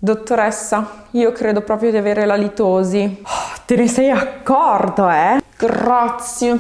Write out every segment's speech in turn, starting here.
Dottoressa, io credo proprio di avere la litosi. Te ne sei accorto, eh? Grazie.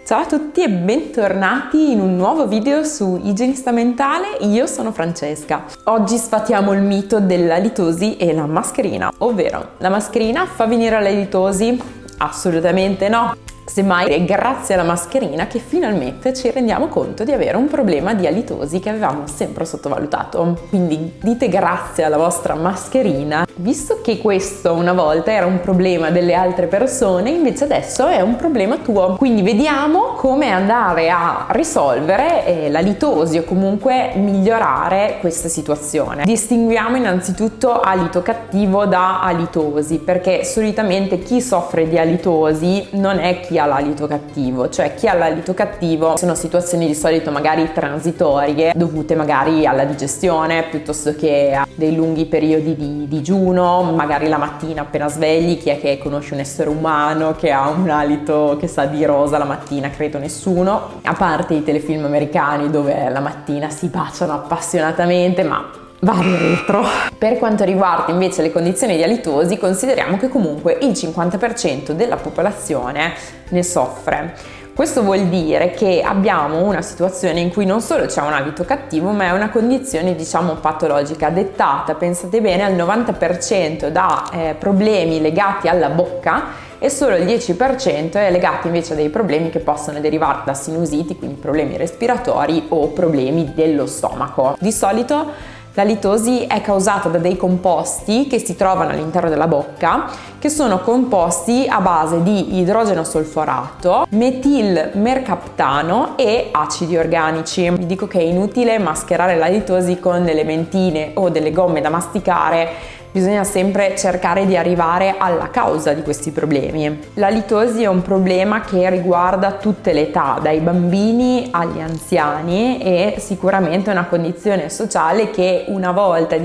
Ciao a tutti e bentornati in un nuovo video su Igienista Mentale. Io sono Francesca. Oggi sfatiamo il mito della litosi e la mascherina, ovvero la mascherina fa venire la litosi? Assolutamente no. Semmai è grazie alla mascherina che finalmente ci rendiamo conto di avere un problema di alitosi che avevamo sempre sottovalutato. Quindi dite grazie alla vostra mascherina, visto che questo una volta era un problema delle altre persone, invece adesso è un problema tuo. Quindi vediamo come andare a risolvere la litosi o comunque migliorare questa situazione. Distinguiamo innanzitutto alito cattivo da alitosi, perché solitamente chi soffre di alitosi non è chi ha l'alito cattivo, cioè chi ha l'alito cattivo sono situazioni di solito magari transitorie dovute magari alla digestione piuttosto che a dei lunghi periodi di digiuno, magari la mattina appena svegli. Chi è che conosce un essere umano che ha un alito che sa di rosa la mattina? Credo nessuno, a parte i telefilm americani dove la mattina si baciano appassionatamente, ma vado retro. Per quanto riguarda invece le condizioni di alitosi, consideriamo che comunque il 50% della popolazione ne soffre. Questo vuol dire che abbiamo una situazione in cui non solo c'è un alito cattivo, ma è una condizione patologica dettata, pensate bene, al 90% da problemi legati alla bocca e solo il 10% è legato invece a dei problemi che possono derivare da sinusiti, quindi problemi respiratori o problemi dello stomaco. Di solito la litosi è causata da dei composti che si trovano all'interno della bocca, che sono composti a base di idrogeno solforato, metilmercaptano e acidi organici. Vi dico che è inutile mascherare la litosi con delle mentine o delle gomme da masticare. Bisogna sempre cercare di arrivare alla causa di questi problemi. La litosi è un problema che riguarda tutte le età, dai bambini agli anziani, e sicuramente è una condizione sociale che una volta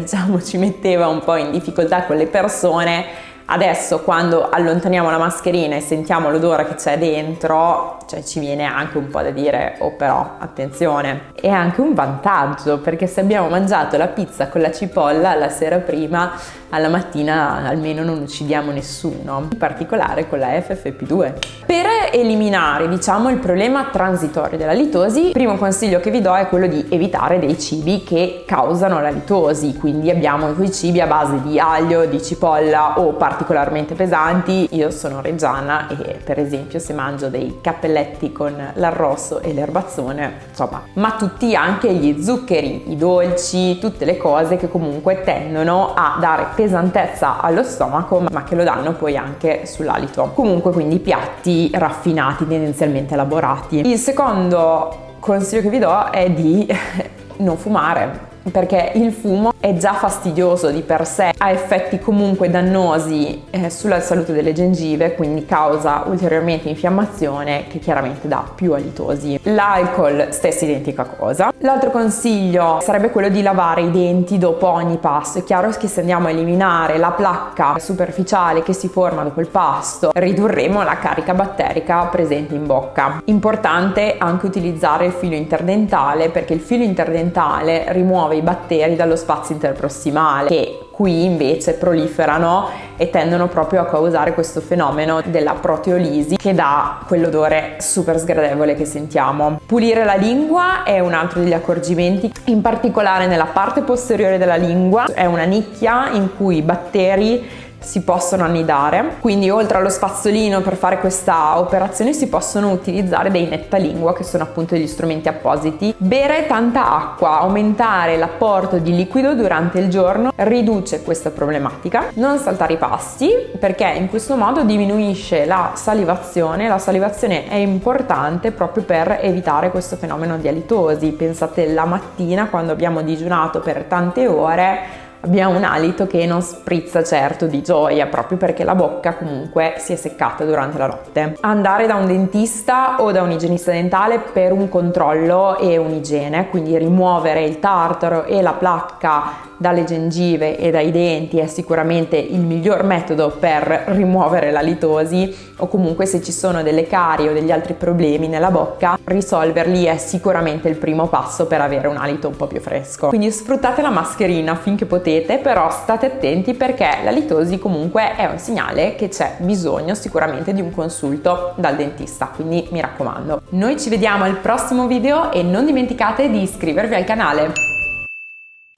ci metteva un po' in difficoltà con le persone. Adesso quando allontaniamo la mascherina e sentiamo l'odore che c'è dentro, ci viene anche un po' da dire: oh, però attenzione. È anche un vantaggio, perché se abbiamo mangiato la pizza con la cipolla la sera prima, alla mattina almeno non uccidiamo nessuno, in particolare con la FFP2. Per eliminare il problema transitorio della litosi, il primo consiglio che vi do è quello di evitare dei cibi che causano la litosi. Quindi abbiamo quei cibi a base di aglio, di cipolla o particolarmente pesanti. Io sono reggiana e per esempio se mangio dei cappelletti con l'arrosto e l'erbazzone, ma tutti anche gli zuccheri, i dolci, tutte le cose che comunque tendono a dare pesantezza allo stomaco, ma che lo danno poi anche sull'alito. Comunque, quindi piatti raffinati, tendenzialmente elaborati. Il secondo consiglio che vi do è di non fumare, perché il fumo è già fastidioso di per sé, ha effetti comunque dannosi sulla salute delle gengive, quindi causa ulteriormente infiammazione che chiaramente dà più alitosi. L'alcol, stessa identica cosa. L'altro consiglio sarebbe quello di lavare i denti dopo ogni pasto. È chiaro che se andiamo a eliminare la placca superficiale che si forma dopo il pasto, ridurremo la carica batterica presente in bocca. Importante anche utilizzare il filo interdentale, perché il filo interdentale rimuove i batteri dallo spazio interprossimale, che qui invece proliferano e tendono proprio a causare questo fenomeno della proteolisi che dà quell'odore super sgradevole che sentiamo. Pulire la lingua è un altro degli accorgimenti, in particolare nella parte posteriore della lingua è una nicchia in cui i batteri si possono annidare, quindi oltre allo spazzolino per fare questa operazione si possono utilizzare dei nettalingua, che sono appunto degli strumenti appositi. Bere tanta acqua, aumentare l'apporto di liquido durante il giorno riduce questa problematica. Non saltare i pasti, perché in questo modo diminuisce la salivazione. La salivazione è importante proprio per evitare questo fenomeno di alitosi. Pensate, la mattina quando abbiamo digiunato per tante ore abbiamo un alito che non sprizza certo di gioia, proprio perché la bocca comunque si è seccata durante la notte. Andare da un dentista o da un igienista dentale per un controllo e un'igiene, quindi rimuovere il tartaro e la placca dalle gengive e dai denti è sicuramente il miglior metodo per rimuovere la litosi, o comunque se ci sono delle carie o degli altri problemi nella bocca, risolverli è sicuramente il primo passo per avere un alito un po' più fresco. Quindi sfruttate la mascherina finché potete, però state attenti perché la litosi comunque è un segnale che c'è bisogno sicuramente di un consulto dal dentista, quindi mi raccomando. Noi ci vediamo al prossimo video e non dimenticate di iscrivervi al canale.